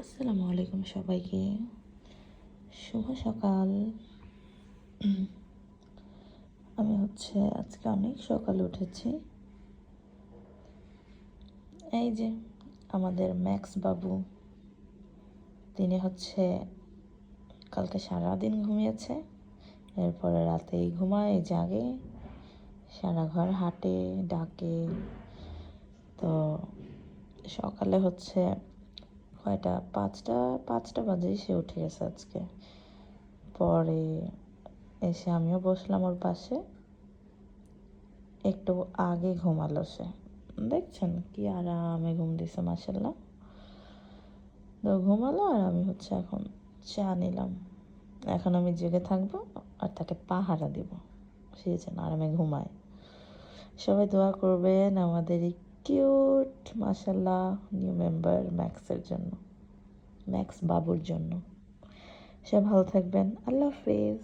আসসালামু আলাইকুম সবাইকে, শুভ সকাল। আমি আজকে অনেক সকালে উঠেছি। এই যে আমাদের ম্যাক্স বাবু, তিনি কালকে সারাদিন ঘুমিয়েছে, এরপরে রাতেই ঘুমায়, জাগে, সারা ঘর হাঁটে, ডাকে। তো সকালে কয়টা 5টা বাজেই সে উঠে গেছে আজকে। পরে এসে আমিও বসলাম ওর পাশে, একটু আগে ঘুমালো সে। দেখছেন কি আরামে ঘুম দিছে, মাশাল্লাহ। তো ঘুমালো, আর আমি এখন চা নিলাম। এখন আমি জেগে থাকবো আর তাকে পাহারা দিব, সে যেন আরামে ঘুমায়। সবাই দোয়া করবেন আমাদের এই কিউট মাশাল্লাহ নিউ মেম্বার ম্যাক্সের জন্য, ম্যাক্স বাবুর জন্য। সে ভালো থাকবেন। আল্লাহ হাফেজ।